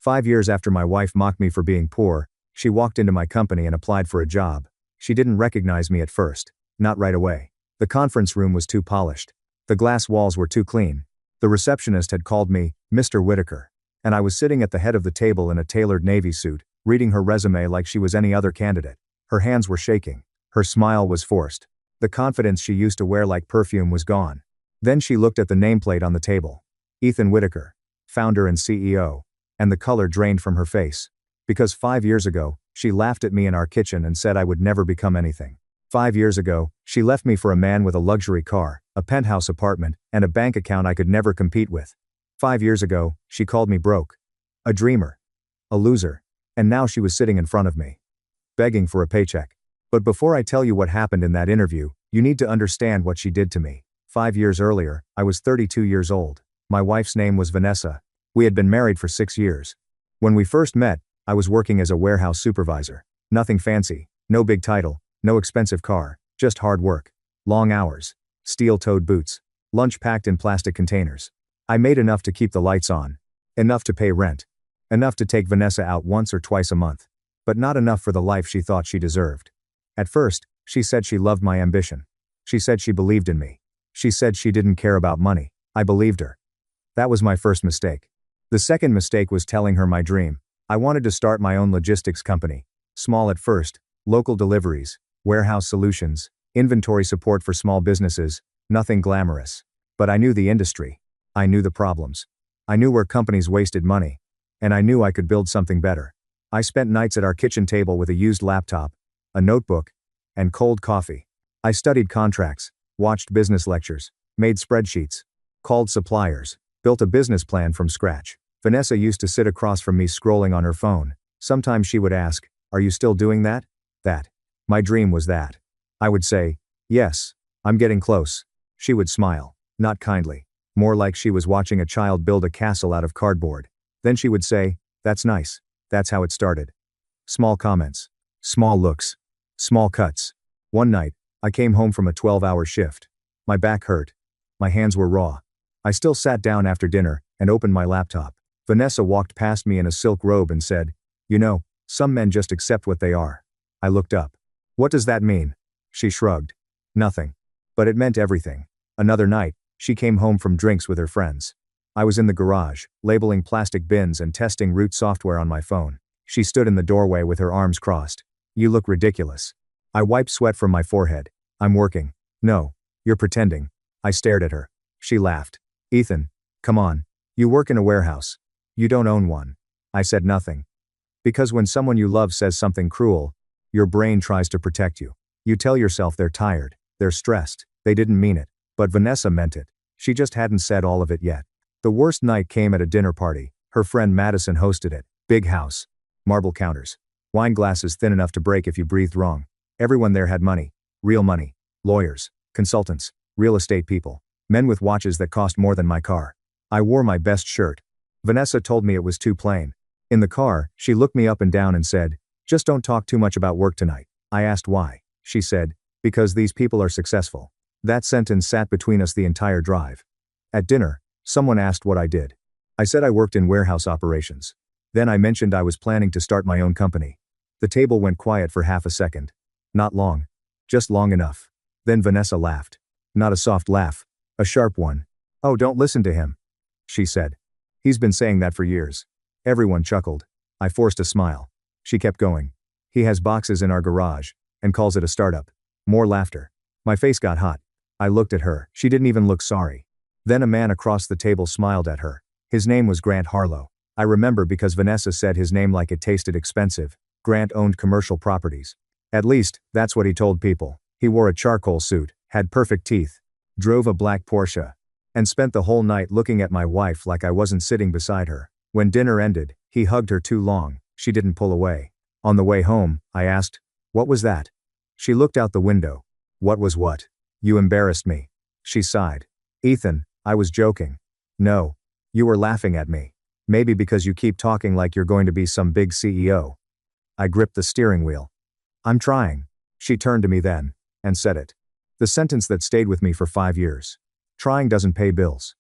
5 years after my wife mocked me for being poor, she walked into my company and applied for a job. She didn't recognize me at first. Not right away. The conference room was too polished. The glass walls were too clean. The receptionist had called me Mr. Whitaker. And I was sitting at the head of the table in a tailored navy suit, reading her resume like she was any other candidate. Her hands were shaking. Her smile was forced. The confidence she used to wear like perfume was gone. Then she looked at the nameplate on the table. Ethan Whitaker, founder and CEO. And the color drained from her face. Because 5 years ago, she laughed at me in our kitchen and said I would never become anything. 5 years ago, she left me for a man with a luxury car, a penthouse apartment, and a bank account I could never compete with. 5 years ago, she called me broke. A dreamer. A loser. And now she was sitting in front of me. Begging for a paycheck. But before I tell you what happened in that interview, you need to understand what she did to me. 5 years earlier, I was 32 years old. My wife's name was Vanessa. We had been married for 6 years. When we first met, I was working as a warehouse supervisor. Nothing fancy, no big title, no expensive car, just hard work. Long hours. Steel-toed boots. Lunch packed in plastic containers. I made enough to keep the lights on. Enough to pay rent. Enough to take Vanessa out once or twice a month. But not enough for the life she thought she deserved. At first, she said she loved my ambition. She said she believed in me. She said she didn't care about money. I believed her. That was my first mistake. The second mistake was telling her my dream. I wanted to start my own logistics company. Small at first, local deliveries, warehouse solutions, inventory support for small businesses, nothing glamorous. But I knew the industry. I knew the problems. I knew where companies wasted money. And I knew I could build something better. I spent nights at our kitchen table with a used laptop, a notebook, and cold coffee. I studied contracts, watched business lectures, made spreadsheets, called suppliers, built a business plan from scratch. Vanessa used to sit across from me scrolling on her phone. Sometimes she would ask, "Are you still doing that?" That. My dream was that. I would say, "Yes, I'm getting close." She would smile, not kindly, more like she was watching a child build a castle out of cardboard. Then she would say, "That's nice." That's how it started. Small comments. Small looks. Small cuts. One night, I came home from a 12-hour shift. My back hurt. My hands were raw. I still sat down after dinner and opened my laptop. Vanessa walked past me in a silk robe and said, "You know, some men just accept what they are." I looked up. "What does that mean?" She shrugged. "Nothing." But it meant everything. Another night, she came home from drinks with her friends. I was in the garage, labeling plastic bins and testing root software on my phone. She stood in the doorway with her arms crossed. "You look ridiculous." I wiped sweat from my forehead. "I'm working." "No, you're pretending." I stared at her. She laughed. "Ethan, come on. You work in a warehouse. You don't own one." I said nothing. Because when someone you love says something cruel, your brain tries to protect you. You tell yourself they're tired, they're stressed, they didn't mean it. But Vanessa meant it. She just hadn't said all of it yet. The worst night came at a dinner party. Her friend Madison hosted it. Big house. Marble counters. Wine glasses thin enough to break if you breathed wrong. Everyone there had money. Real money. Lawyers. Consultants. Real estate people. Men with watches that cost more than my car. I wore my best shirt. Vanessa told me it was too plain. In the car, she looked me up and down and said, "Just don't talk too much about work tonight." I asked why. She said, "Because these people are successful." That sentence sat between us the entire drive. At dinner, someone asked what I did. I said I worked in warehouse operations. Then I mentioned I was planning to start my own company. The table went quiet for half a second. Not long. Just long enough. Then Vanessa laughed. Not a soft laugh. A sharp one. "Oh, don't listen to him," she said. "He's been saying that for years." Everyone chuckled. I forced a smile. She kept going. "He has boxes in our garage, and calls it a startup." More laughter. My face got hot. I looked at her. She didn't even look sorry. Then a man across the table smiled at her. His name was Grant Harlow. I remember because Vanessa said his name like it tasted expensive. Grant owned commercial properties. At least, that's what he told people. He wore a charcoal suit, had perfect teeth, drove a black Porsche, and spent the whole night looking at my wife like I wasn't sitting beside her. When dinner ended, he hugged her too long. She didn't pull away. On the way home, I asked, "What was that?" She looked out the window. "What was what?" "You embarrassed me." She sighed. "Ethan, I was joking." "No. You were laughing at me. Maybe because you keep talking like you're going to be some big CEO." I gripped the steering wheel. "I'm trying." She turned to me then, and said it. The sentence that stayed with me for 5 years. Trying doesn't pay bills.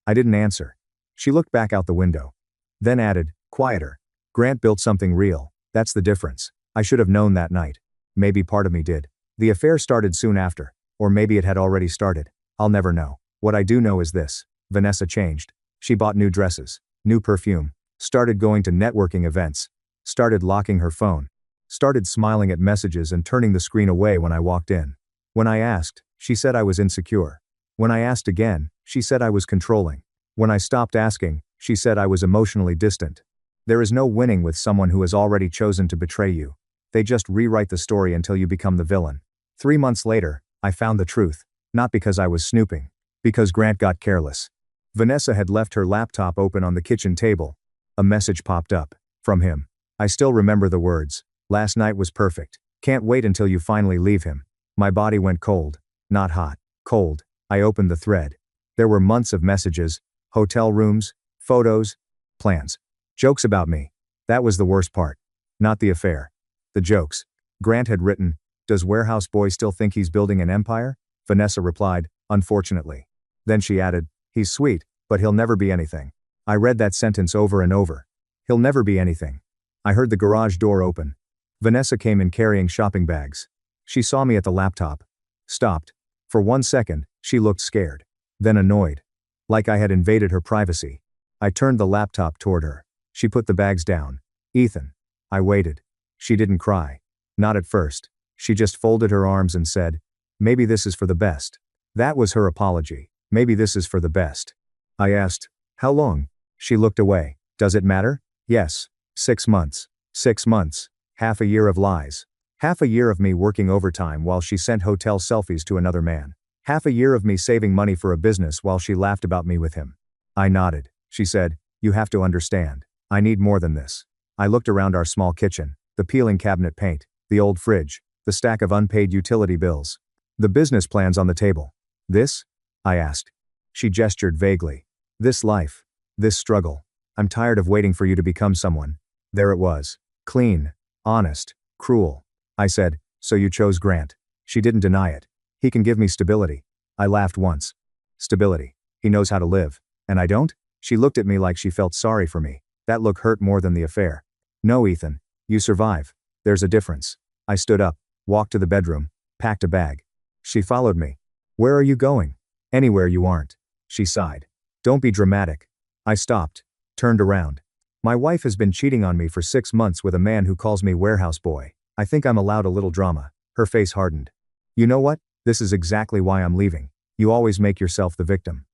I didn't answer. She looked back out the window. Then added, Quieter. Grant built something real. That's the difference. I should have known that night. Maybe part of me did. The affair started soon after. Or maybe it had already started. I'll never know. What I do know is this. Vanessa changed. She bought new dresses, new perfume, started going to networking events, started locking her phone, started smiling at messages and turning the screen away when I walked in. When I asked, she said I was insecure. When I asked again, she said I was controlling. When I stopped asking, she said I was emotionally distant. There is no winning with someone who has already chosen to betray you. They just rewrite the story until you become the villain. 3 months later, I found the truth. Not because I was snooping. Because Grant got careless. Vanessa had left her laptop open on the kitchen table. A message popped up. From him. I still remember the words. Last night was perfect. Can't wait until you finally leave him. My body went cold. Not hot. Cold. I opened the thread. There were months of messages, hotel rooms, photos, plans. Jokes about me. That was the worst part. Not the affair. The jokes. Grant had written, "Does Warehouse Boy still think he's building an empire?" Vanessa replied, "Unfortunately." Then she added, "He's sweet, but he'll never be anything." I read that sentence over and over. He'll never be anything. I heard the garage door open. Vanessa came in carrying shopping bags. She saw me at the laptop. Stopped. For 1 second, she looked scared. Then annoyed. Like I had invaded her privacy. I turned the laptop toward her. She put the bags down. "Ethan." I waited. She didn't cry. Not at first. She just folded her arms and said, "Maybe this is for the best." That was her apology. Maybe this is for the best. I asked, "How long?" She looked away. "Does it matter?" "Yes. 6 months. 6 months. Half a year of lies. Half a year of me working overtime while she sent hotel selfies to another man. Half a year of me saving money for a business while she laughed about me with him." I nodded. She said, "You have to understand. I need more than this." I looked around our small kitchen, the peeling cabinet paint, the old fridge, the stack of unpaid utility bills, the business plans on the table. "This?" I asked. She gestured vaguely. "This life. This struggle. I'm tired of waiting for you to become someone." There it was. Clean. Honest. Cruel. I said, "So you chose Grant." She didn't deny it. "He can give me stability." I laughed once. "Stability. He knows how to live. And I don't?" She looked at me like she felt sorry for me. That look hurt more than the affair. "No, Ethan. You survive. There's a difference." I stood up, walked to the bedroom, packed a bag. She followed me. "Where are you going?" "Anywhere you aren't." She sighed. "Don't be dramatic." I stopped, turned around. "My wife has been cheating on me for 6 months with a man who calls me Warehouse Boy. I think I'm allowed a little drama." Her face hardened. "You know what? This is exactly why I'm leaving. You always make yourself the victim."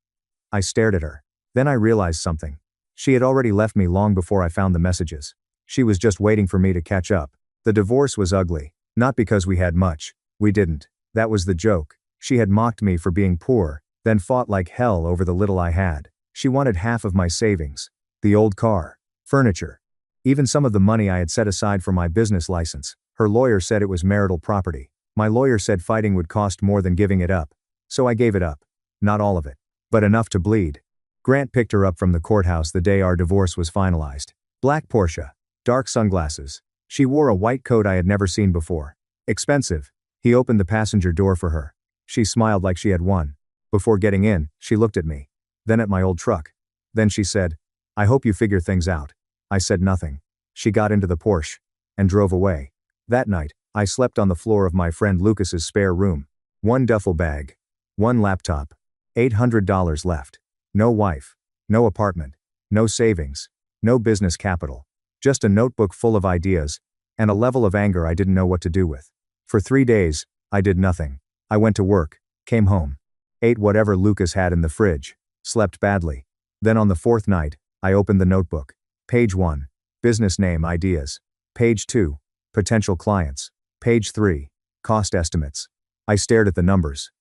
I stared at her. Then I realized something. She had already left me long before I found the messages. She was just waiting for me to catch up. The divorce was ugly. Not because we had much. We didn't. That was the joke. She had mocked me for being poor, then fought like hell over the little I had. She wanted half of my savings. The old car. Furniture. Even some of the money I had set aside for my business license. Her lawyer said it was marital property. My lawyer said fighting would cost more than giving it up. So I gave it up. Not all of it. But enough to bleed. Grant picked her up from the courthouse the day our divorce was finalized. Black Porsche. Dark sunglasses. She wore a white coat I had never seen before. Expensive. He opened the passenger door for her. She smiled like she had won. Before getting in, she looked at me. Then at my old truck. Then she said, "I hope you figure things out." I said nothing. She got into the Porsche. And drove away. That night, I slept on the floor of my friend Lucas's spare room. 1 duffel bag. 1 laptop. $800 left. No wife. No apartment. No savings. No business capital. Just a notebook full of ideas. And a level of anger I didn't know what to do with. For 3 days, I did nothing. I went to work. Came home. Ate whatever Lucas had in the fridge. Slept badly. Then on the 4th night, I opened the notebook. Page 1. Business name ideas. Page 2. Potential clients. Page 3. Cost estimates. I stared at the numbers.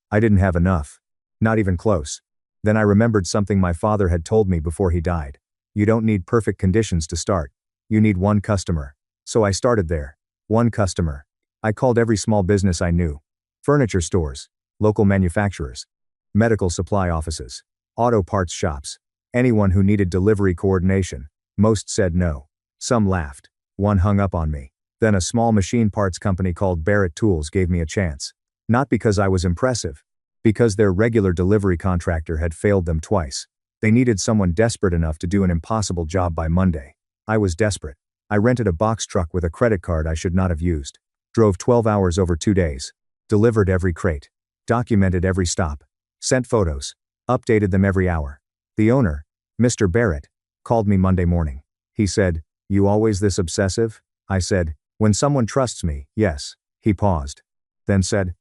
I didn't have enough. Not even close. Then I remembered something my father had told me before he died. You don't need perfect conditions to start. You need 1 customer. So I started there. 1 customer. I called every small business I knew. Furniture stores. Local manufacturers. Medical supply offices. Auto parts shops. Anyone who needed delivery coordination. Most said no. Some laughed. One hung up on me. Then a small machine parts company called Barrett Tools gave me a chance. Not because I was impressive. Because their regular delivery contractor had failed them twice. They needed someone desperate enough to do an impossible job by Monday. I was desperate. I rented a box truck with a credit card I should not have used. Drove 12 hours over 2 days. Delivered every crate. Documented every stop. Sent photos. Updated them every hour. The owner, Mr. Barrett, called me Monday morning. He said, "You always this obsessive?" I said, "When someone trusts me, yes." He paused. Then said,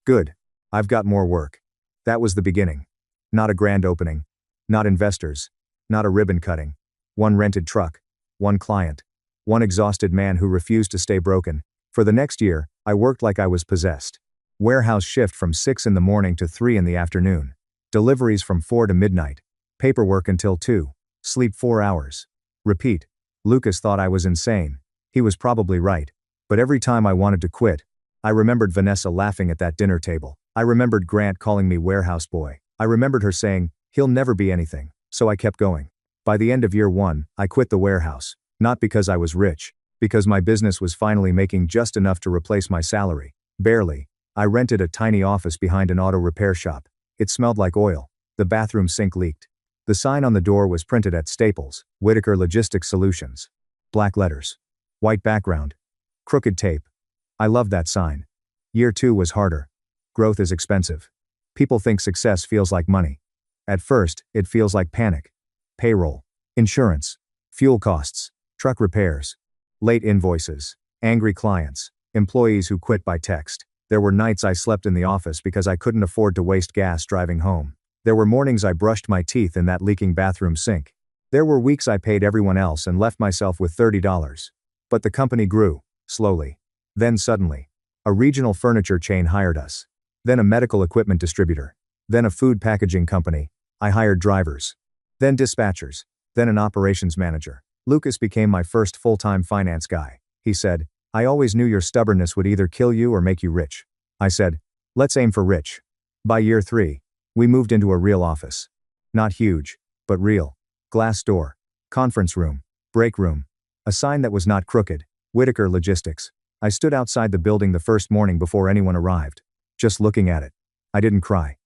"Good. I've got more work." That was the beginning. Not a grand opening. Not investors. Not a ribbon cutting. One rented truck. One client. One exhausted man who refused to stay broken. For the next year, I worked like I was possessed. Warehouse shift from 6 in the morning to 3 in the afternoon. Deliveries from 4 to midnight. Paperwork until 2. Sleep 4 hours. Repeat. Lucas thought I was insane. He was probably right. But every time I wanted to quit, I remembered Vanessa laughing at that dinner table. I remembered Grant calling me warehouse boy. I remembered her saying, "He'll never be anything." So I kept going. By the end of year 1, I quit the warehouse. Not because I was rich. Because my business was finally making just enough to replace my salary. Barely. I rented a tiny office behind an auto repair shop. It smelled like oil. The bathroom sink leaked. The sign on the door was printed at Staples, Whitaker Logistics Solutions. Black letters. White background. Crooked tape. I loved that sign. Year 2 was harder. Growth is expensive. People think success feels like money. At first, it feels like panic. Payroll. Insurance. Fuel costs. Truck repairs. Late invoices. Angry clients. Employees who quit by text. There were nights I slept in the office because I couldn't afford to waste gas driving home. There were mornings I brushed my teeth in that leaking bathroom sink. There were weeks I paid everyone else and left myself with $30. But the company grew, slowly. Then suddenly, a regional furniture chain hired us. Then a medical equipment distributor. Then a food packaging company. I hired drivers. Then dispatchers. Then an operations manager. Lucas became my first full-time finance guy. He said, "I always knew your stubbornness would either kill you or make you rich." I said, "Let's aim for rich." By year 3, we moved into a real office. Not huge, but real. Glass door. Conference room. Break room. A sign that was not crooked. Whitaker Logistics. I stood outside the building the first morning before anyone arrived. Just looking at it. I didn't cry.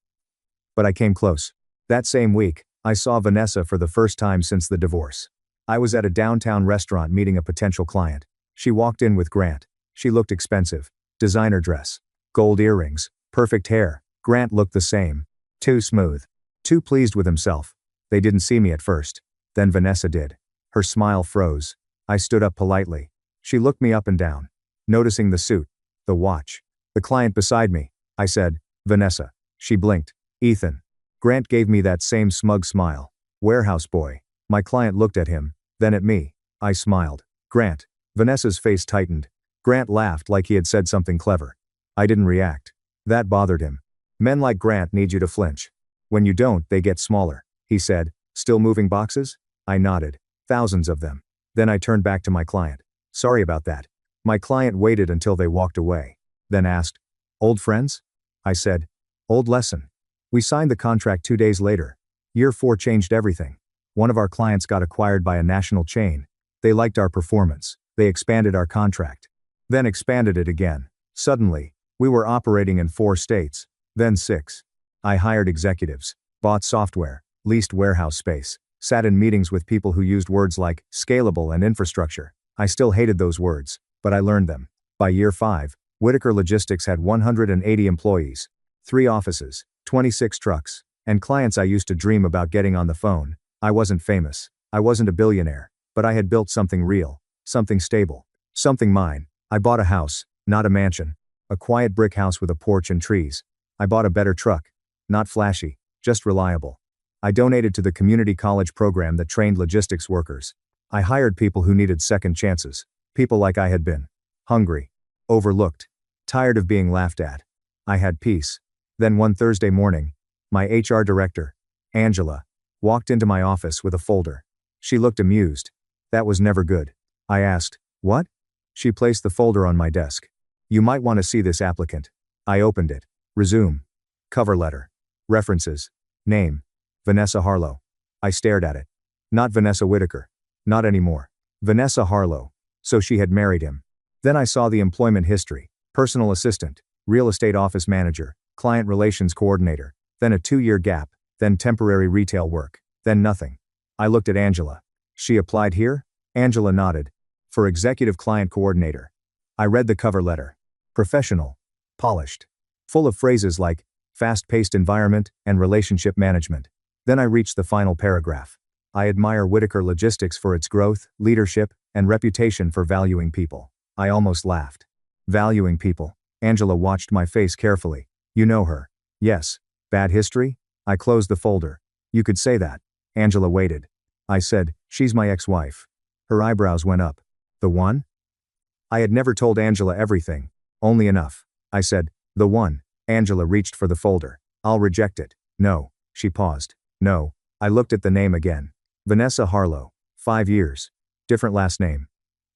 But I came close. That same week, I saw Vanessa for the first time since the divorce. I was at a downtown restaurant meeting a potential client. She walked in with Grant. She looked expensive. Designer dress. Gold earrings. Perfect hair. Grant looked the same. Too smooth. Too pleased with himself. They didn't see me at first. Then Vanessa did. Her smile froze. I stood up politely. She looked me up and down. Noticing the suit. The watch. The client beside me. I said, "Vanessa." She blinked. "Ethan." Grant gave me that same smug smile. "Warehouse boy." My client looked at him, then at me. I smiled. "Grant." Vanessa's face tightened. Grant laughed like he had said something clever. I didn't react. That bothered him. "Men like Grant need you to flinch. When you don't, they get smaller," he said. "Still moving boxes?" I nodded. "Thousands of them." Then I turned back to my client. "Sorry about that." My client waited until they walked away. Then asked, "Old friends?" I said, "Old lesson." We signed the contract 2 days later. Year 4 changed everything. One of our clients got acquired by a national chain. They liked our performance. They expanded our contract. Then expanded it again. Suddenly, we were operating in 4 states. Then 6. I hired executives. Bought software. Leased warehouse space. Sat in meetings with people who used words like scalable and infrastructure. I still hated those words, but I learned them. By year 5, Whitaker Logistics had 180 employees. 3 offices. 26 trucks. And clients I used to dream about getting on the phone. I wasn't famous. I wasn't a billionaire. But I had built something real. Something stable. Something mine. I bought a house, not a mansion. A quiet brick house with a porch and trees. I bought a better truck. Not flashy, just reliable. I donated to the community college program that trained logistics workers. I hired people who needed second chances. People like I had been. Hungry. Overlooked. Tired of being laughed at. I had peace. Then one Thursday morning, my HR director, Angela, walked into my office with a folder. She looked amused. That was never good. I asked, "What?" She placed the folder on my desk. "You might want to see this applicant." I opened it. Resume. Cover letter. References. Name. Vanessa Harlow. I stared at it. Not Vanessa Whitaker. Not anymore. Vanessa Harlow. So she had married him. Then I saw the employment history. Personal assistant. Real estate office manager. Client relations coordinator. Then a 2-year gap. Then temporary retail work. Then nothing. I looked at Angela. She applied here? Angela nodded. For executive client coordinator. I read the cover letter. Professional. Polished. Full of phrases like, fast-paced environment, and relationship management. Then I reached the final paragraph. I admire Whitaker Logistics for its growth, leadership, and reputation for valuing people. I almost laughed. Valuing people. Angela watched my face carefully. You know her. Yes. Bad history? I closed the folder. You could say that. Angela waited. I said, she's my ex-wife. Her eyebrows went up. The one? I had never told Angela everything. Only enough. I said, the one. Angela reached for the folder. I'll reject it. No. She paused. No. I looked at the name again. Vanessa Harlow. 5 years. Different last name.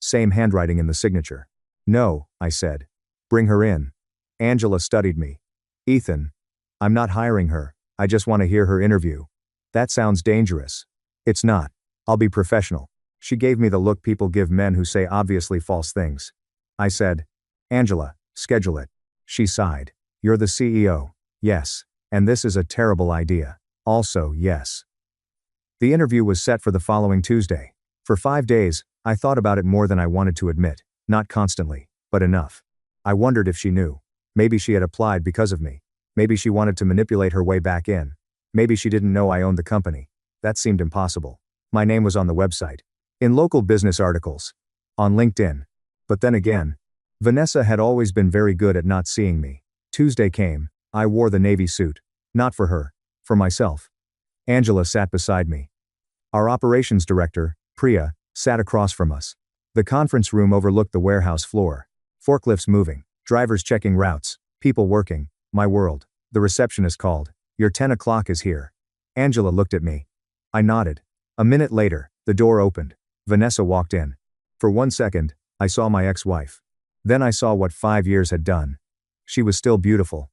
Same handwriting in the signature. No, I said. Bring her in. Angela studied me. Ethan. I'm not hiring her. I just want to hear her interview. That sounds dangerous. It's not. I'll be professional. She gave me the look people give men who say obviously false things. I said, Angela, schedule it. She sighed. You're the CEO. Yes. And this is a terrible idea. Also, yes. The interview was set for the following Tuesday. For 5 days, I thought about it more than I wanted to admit. Not constantly, but enough. I wondered if she knew. Maybe she had applied because of me. Maybe she wanted to manipulate her way back in. Maybe she didn't know I owned the company. That seemed impossible. My name was on the website. In local business articles. On LinkedIn. But then again, Vanessa had always been very good at not seeing me. Tuesday came. I wore the navy suit. Not for her. For myself. Angela sat beside me. Our operations director, Priya, sat across from us. The conference room overlooked the warehouse floor. Forklifts moving. Drivers checking routes. People working. My world. The receptionist called. Your 10 o'clock is here. Angela looked at me. I nodded. A minute later, the door opened. Vanessa walked in. For 1 second, I saw my ex-wife. Then I saw what 5 years had done. She was still beautiful.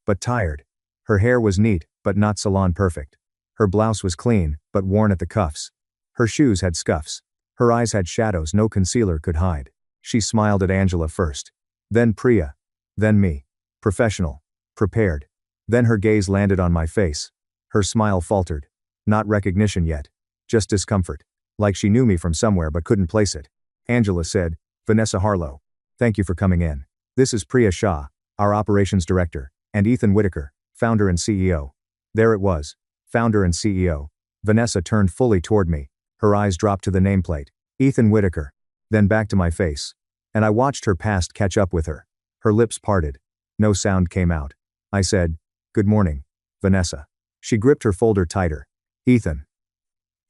But tired. Her hair was neat, but not salon perfect. Her blouse was clean, but worn at the cuffs. Her shoes had scuffs. Her eyes had shadows no concealer could hide. She smiled at Angela first. Then Priya. Then me. Professional. Prepared. Then her gaze landed on my face. Her smile faltered. Not recognition yet. Just discomfort. Like she knew me from somewhere but couldn't place it. Angela said, Vanessa Harlow. Thank you for coming in. This is Priya Shah, our operations director, and Ethan Whitaker, founder and CEO. There it was. Founder and CEO. Vanessa turned fully toward me. Her eyes dropped to the nameplate. Ethan Whitaker. Then back to my face. And I watched her past catch up with her. Her lips parted. No sound came out. I said, Good morning, Vanessa. She gripped her folder tighter. Ethan.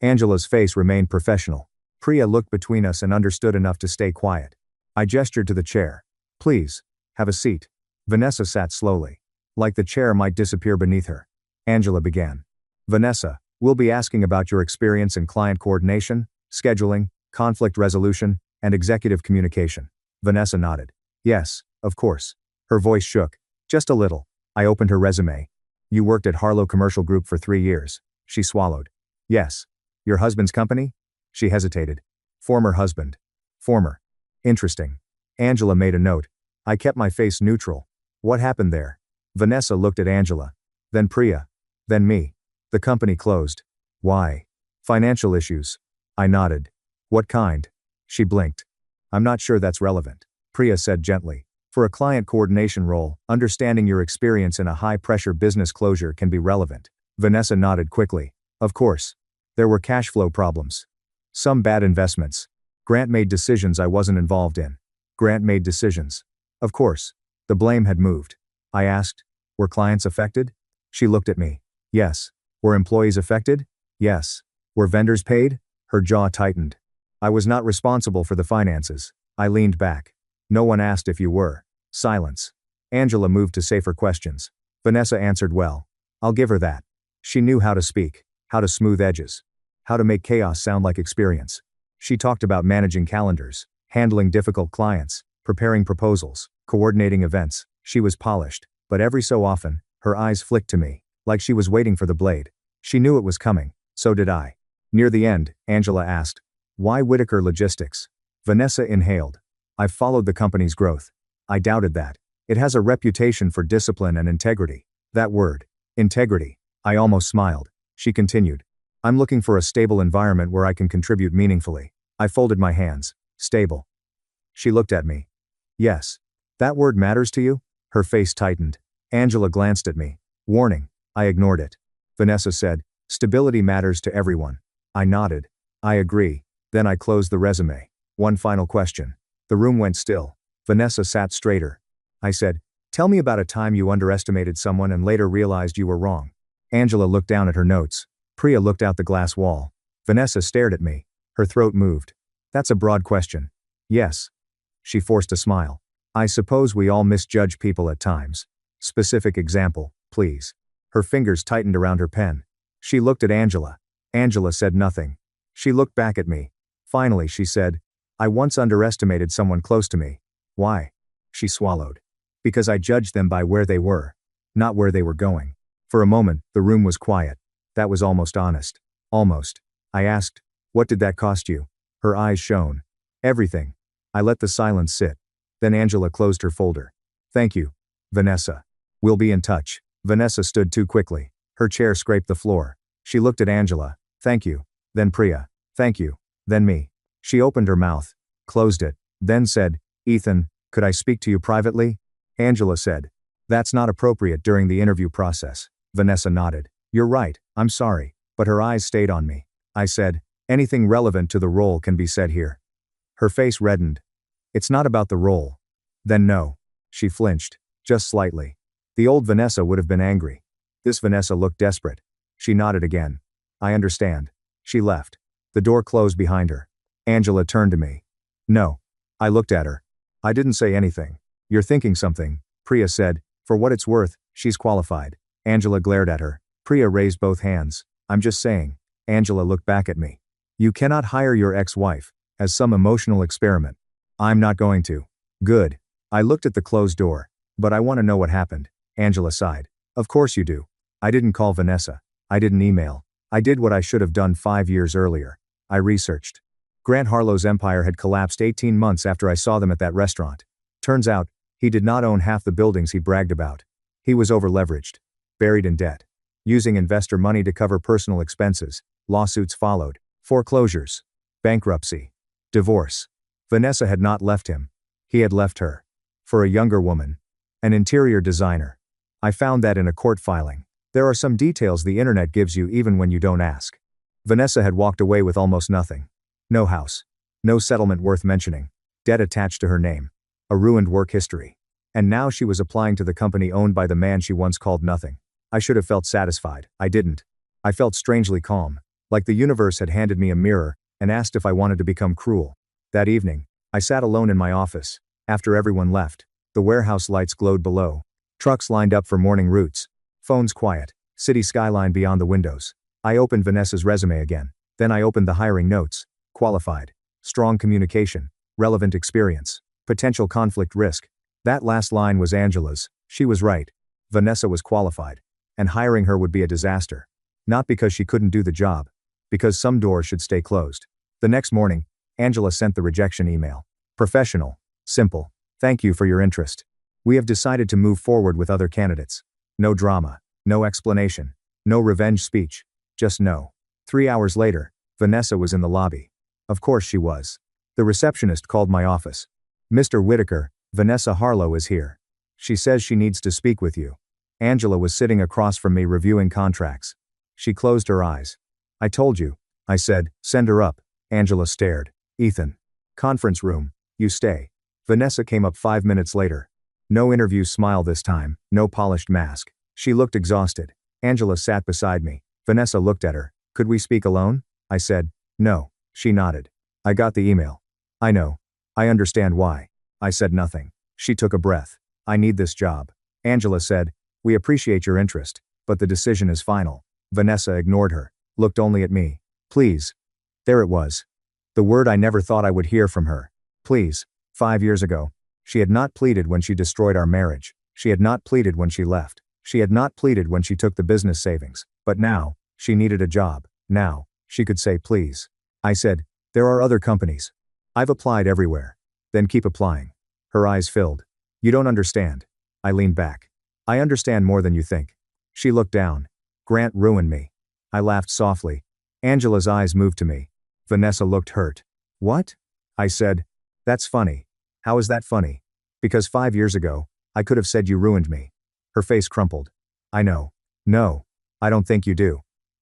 Angela's face remained professional. Priya looked between us and understood enough to stay quiet. I gestured to the chair. Please, have a seat. Vanessa sat slowly. Like the chair might disappear beneath her. Angela began. Vanessa, we'll be asking about your experience in client coordination, scheduling, conflict resolution, and executive communication. Vanessa nodded. Yes, of course. Her voice shook. Just a little. I opened her resume. You worked at Harlow Commercial Group for 3 years. She swallowed. Yes. Your husband's company? She hesitated. Former husband. Former. Interesting. Angela made a note. I kept my face neutral. What happened there? Vanessa looked at Angela. Then Priya. Then me. The company closed. Why? Financial issues. I nodded. What kind? She blinked. I'm not sure that's relevant. Priya said gently. For a client coordination role, understanding your experience in a high-pressure business closure can be relevant. Vanessa nodded quickly. Of course. There were cash flow problems. Some bad investments. Grant made decisions I wasn't involved in. Grant made decisions. Of course. The blame had moved. I asked, were clients affected? She looked at me. Yes. Were employees affected? Yes. Were vendors paid? Her jaw tightened. I was not responsible for the finances. I leaned back. No one asked if you were. Silence. Angela moved to safer questions. Vanessa answered well. I'll give her that. She knew how to speak, how to smooth edges, how to make chaos sound like experience. She talked about managing calendars, handling difficult clients, preparing proposals, coordinating events. She was polished, but every so often, her eyes flicked to me, like she was waiting for the blade. She knew it was coming, so did I. Near the end, Angela asked, why Whitaker Logistics? Vanessa inhaled. I've followed the company's growth. I doubted that. It has a reputation for discipline and integrity. That word. Integrity. I almost smiled. She continued. I'm looking for a stable environment where I can contribute meaningfully. I folded my hands. Stable. She looked at me. Yes. That word matters to you? Her face tightened. Angela glanced at me. Warning. I ignored it. Vanessa said, stability matters to everyone. I nodded. I agree. Then I closed the resume. One final question. The room went still. Vanessa sat straighter. I said, tell me about a time you underestimated someone and later realized you were wrong. Angela looked down at her notes. Priya looked out the glass wall. Vanessa stared at me. Her throat moved. That's a broad question. Yes. She forced a smile. I suppose we all misjudge people at times. Specific example, please. Her fingers tightened around her pen. She looked at Angela. Angela said nothing. She looked back at me. Finally she said, I once underestimated someone close to me. Why? She swallowed. Because I judged them by where they were, not where they were going. For a moment, the room was quiet. That was almost honest. Almost. I asked, what did that cost you? Her eyes shone. Everything. I let the silence sit. Then Angela closed her folder. Thank you, Vanessa. We'll be in touch. Vanessa stood too quickly. Her chair scraped the floor. She looked at Angela. Thank you. Then Priya. Thank you. Then me. She opened her mouth, closed it, then said, Ethan, could I speak to you privately? Angela said, that's not appropriate during the interview process. Vanessa nodded. You're right, I'm sorry, but her eyes stayed on me. I said, anything relevant to the role can be said here. Her face reddened. It's not about the role. Then no. She flinched, just slightly. The old Vanessa would have been angry. This Vanessa looked desperate. She nodded again. I understand. She left. The door closed behind her. Angela turned to me. No. I looked at her. I didn't say anything. You're thinking something, Priya said. For what it's worth, she's qualified. Angela glared at her. Priya raised both hands. I'm just saying. Angela looked back at me. You cannot hire your ex-wife as some emotional experiment. I'm not going to. Good. I looked at the closed door. But I want to know what happened. Angela sighed. Of course you do. I didn't call Vanessa. I didn't email. I did what I should have done 5 years earlier. I researched. Grant Harlow's empire had collapsed 18 months after I saw them at that restaurant. Turns out, he did not own half the buildings he bragged about. He was over-leveraged. Buried in debt. Using investor money to cover personal expenses. Lawsuits followed. Foreclosures. Bankruptcy. Divorce. Vanessa had not left him. He had left her. For a younger woman. An interior designer. I found that in a court filing. There are some details the internet gives you even when you don't ask. Vanessa had walked away with almost nothing. No house. No settlement worth mentioning. Debt attached to her name. A ruined work history. And now she was applying to the company owned by the man she once called nothing. I should have felt satisfied. I didn't. I felt strangely calm. Like the universe had handed me a mirror and asked if I wanted to become cruel. That evening, I sat alone in my office. After everyone left, the warehouse lights glowed below. Trucks lined up for morning routes. Phones quiet. City skyline beyond the windows. I opened Vanessa's resume again. Then I opened the hiring notes. Qualified. Strong communication. Relevant experience. Potential conflict risk. That last line was Angela's. She was right. Vanessa was qualified. And hiring her would be a disaster. Not because she couldn't do the job. Because some doors should stay closed. The next morning, Angela sent the rejection email. Professional. Simple. Thank you for your interest. We have decided to move forward with other candidates. No drama. No explanation. No revenge speech. Just no. 3 hours later, Vanessa was in the lobby. Of course she was. The receptionist called my office. Mr. Whitaker, Vanessa Harlow is here. She says she needs to speak with you. Angela was sitting across from me reviewing contracts. She closed her eyes. I told you. I said, send her up. Angela stared. Ethan. Conference room. You stay. Vanessa came up 5 minutes later. No interview smile this time, no polished mask. She looked exhausted. Angela sat beside me. Vanessa looked at her. Could we speak alone? I said, no. She nodded. I got the email. I know. I understand why. I said nothing. She took a breath. I need this job. Angela said, we appreciate your interest, but the decision is final. Vanessa ignored her, looked only at me. Please. There it was. The word I never thought I would hear from her. Please. 5 years ago. She had not pleaded when she destroyed our marriage. She had not pleaded when she left. She had not pleaded when she took the business savings. But now, she needed a job. Now, she could say please. I said, there are other companies. I've applied everywhere. Then keep applying. Her eyes filled. You don't understand. I leaned back. I understand more than you think. She looked down. Grant ruined me. I laughed softly. Angela's eyes moved to me. Vanessa looked hurt. What? I said. That's funny. How is that funny? Because 5 years ago, I could have said you ruined me. Her face crumpled. I know. No. I don't think you do.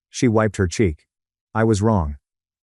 She wiped her cheek. I was wrong.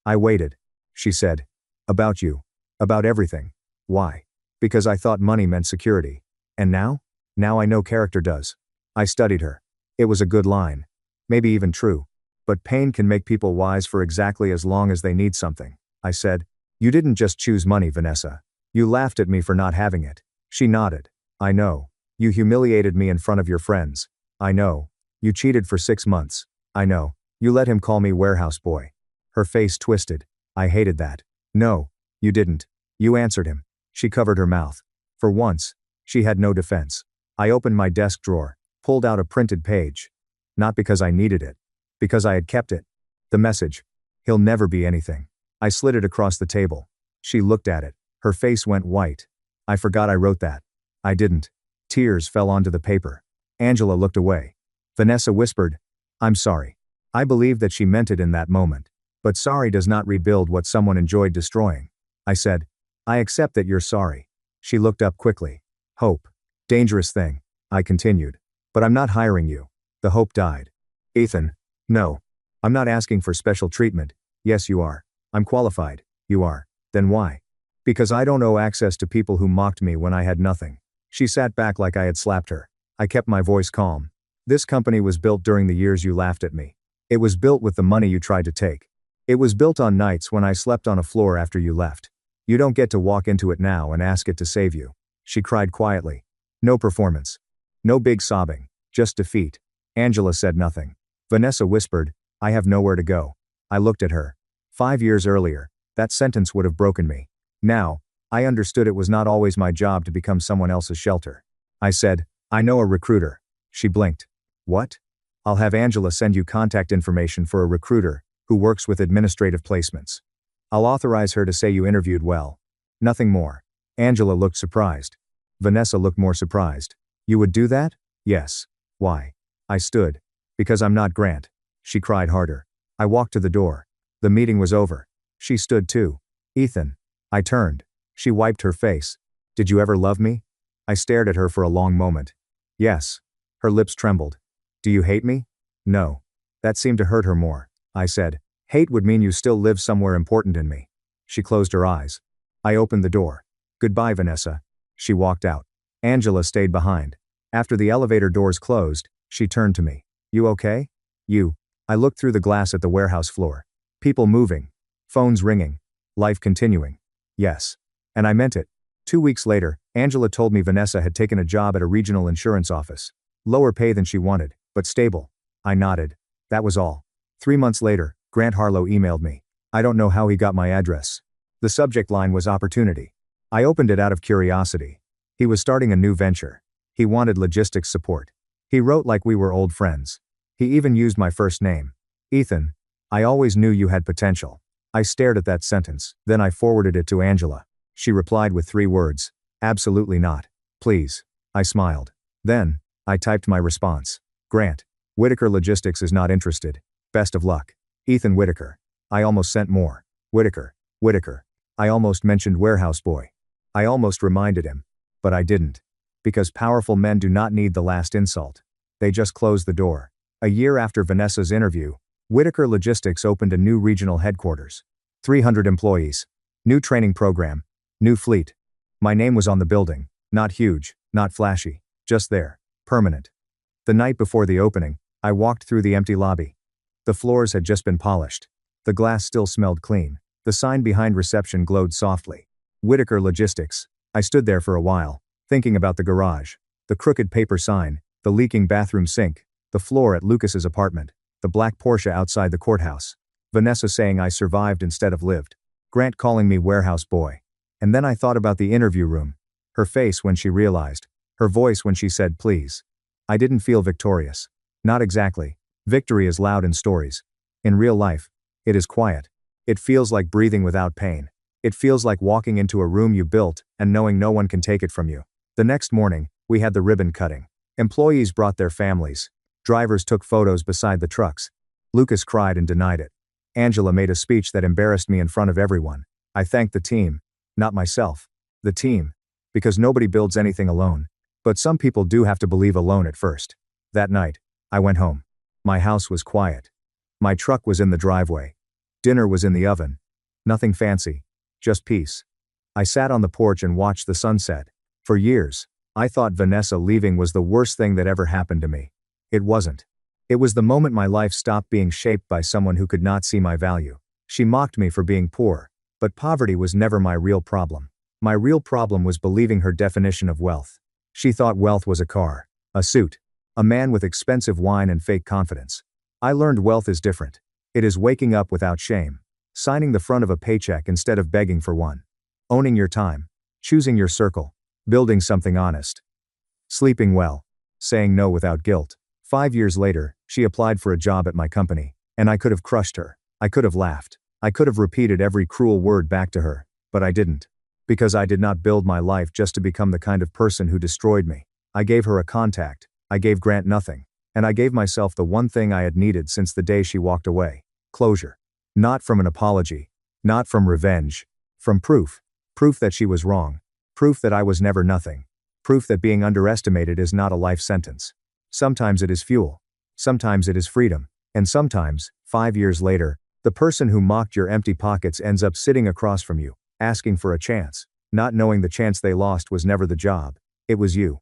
I waited. She said. About you. About everything. Why? Because I thought money meant security. And now? Now I know character does. I studied her. It was a good line. Maybe even true. But pain can make people wise for exactly as long as they need something. I said. You didn't just choose money, Vanessa. You laughed at me for not having it. She nodded. I know. You humiliated me in front of your friends. I know. You cheated for 6 months. I know. You let him call me warehouse boy. Her face twisted. I hated that. No, you didn't. You answered him. She covered her mouth. For once, she had no defense. I opened my desk drawer, pulled out a printed page. Not because I needed it. Because I had kept it. The message. He'll never be anything. I slid it across the table. She looked at it. Her face went white. I forgot I wrote that. I didn't. Tears fell onto the paper. Angela looked away. Vanessa whispered, I'm sorry. I believed that she meant it in that moment. But sorry does not rebuild what someone enjoyed destroying. I said, I accept that you're sorry. She looked up quickly. Hope. Dangerous thing. I continued. But I'm not hiring you. The hope died. Ethan. No. I'm not asking for special treatment. Yes, you are. I'm qualified. You are. Then why? Because I don't owe access to people who mocked me when I had nothing. She sat back like I had slapped her. I kept my voice calm. This company was built during the years you laughed at me. It was built with the money you tried to take. It was built on nights when I slept on a floor after you left. You don't get to walk into it now and ask it to save you. She cried quietly. No performance. No big sobbing. Just defeat. Angela said nothing. Vanessa whispered, I have nowhere to go. I looked at her. 5 years earlier, that sentence would have broken me. Now, I understood it was not always my job to become someone else's shelter. I said, I know a recruiter. She blinked. What? I'll have Angela send you contact information for a recruiter who works with administrative placements. I'll authorize her to say you interviewed well. Nothing more. Angela looked surprised. Vanessa looked more surprised. You would do that? Yes. Why? I stood. Because I'm not Grant. She cried harder. I walked to the door. The meeting was over. She stood too. Ethan. I turned. She wiped her face. Did you ever love me? I stared at her for a long moment. Yes. Her lips trembled. Do you hate me? No. That seemed to hurt her more. I said, hate would mean you still live somewhere important in me. She closed her eyes. I opened the door. Goodbye, Vanessa. She walked out. Angela stayed behind. After the elevator doors closed, she turned to me. You okay? You. I looked through the glass at the warehouse floor. People moving. Phones ringing. Life continuing. Yes. And I meant it. 2 weeks later, Angela told me Vanessa had taken a job at a regional insurance office. Lower pay than she wanted, but stable. I nodded. That was all. 3 months later, Grant Harlow emailed me. I don't know how he got my address. The subject line was opportunity. I opened it out of curiosity. He was starting a new venture. He wanted logistics support. He wrote like we were old friends. He even used my first name. Ethan. I always knew you had potential. I stared at that sentence, then I forwarded it to Angela. She replied with 3 words. Absolutely not. Please. I smiled. Then, I typed my response. Grant. Whitaker Logistics is not interested. Best of luck. Ethan Whitaker. I almost sent more. Whitaker. Whitaker. I almost mentioned warehouse boy. I almost reminded him. But I didn't. Because powerful men do not need the last insult. They just close the door. A year after Vanessa's interview, Whitaker Logistics opened a new regional headquarters. 300 employees. New training program. New fleet. My name was on the building. Not huge, not flashy. Just there. Permanent. The night before the opening, I walked through the empty lobby. The floors had just been polished. The glass still smelled clean. The sign behind reception glowed softly. Whitaker Logistics. I stood there for a while, thinking about the garage. The crooked paper sign, the leaking bathroom sink, the floor at Lucas's apartment, the black Porsche outside the courthouse. Vanessa saying I survived instead of lived. Grant calling me warehouse boy. And then I thought about the interview room. Her face when she realized. Her voice when she said please. I didn't feel victorious. Not exactly. Victory is loud in stories. In real life, it is quiet. It feels like breathing without pain. It feels like walking into a room you built and knowing no one can take it from you. The next morning, we had the ribbon cutting. Employees brought their families. Drivers took photos beside the trucks. Lucas cried and denied it. Angela made a speech that embarrassed me in front of everyone. I thanked the team, not myself. The team. Because nobody builds anything alone. But some people do have to believe alone at first. That night, I went home. My house was quiet. My truck was in the driveway. Dinner was in the oven. Nothing fancy. Just peace. I sat on the porch and watched the sunset. For years, I thought Vanessa leaving was the worst thing that ever happened to me. It wasn't. It was the moment my life stopped being shaped by someone who could not see my value. She mocked me for being poor, but poverty was never my real problem. My real problem was believing her definition of wealth. She thought wealth was a car, a suit, a man with expensive wine and fake confidence. I learned wealth is different. It is waking up without shame, signing the front of a paycheck instead of begging for one, owning your time, choosing your circle, building something honest, sleeping well, saying no without guilt. 5 years later, she applied for a job at my company, and I could have crushed her. I could have laughed. I could have repeated every cruel word back to her, but I didn't. Because I did not build my life just to become the kind of person who destroyed me. I gave her a contact, I gave Grant nothing, and I gave myself the one thing I had needed since the day she walked away: closure. Not from an apology, not from revenge, from proof. Proof that she was wrong. Proof that I was never nothing. Proof that being underestimated is not a life sentence. Sometimes it is fuel. Sometimes it is freedom. And sometimes, 5 years later, the person who mocked your empty pockets ends up sitting across from you, asking for a chance, not knowing the chance they lost was never the job. It was you.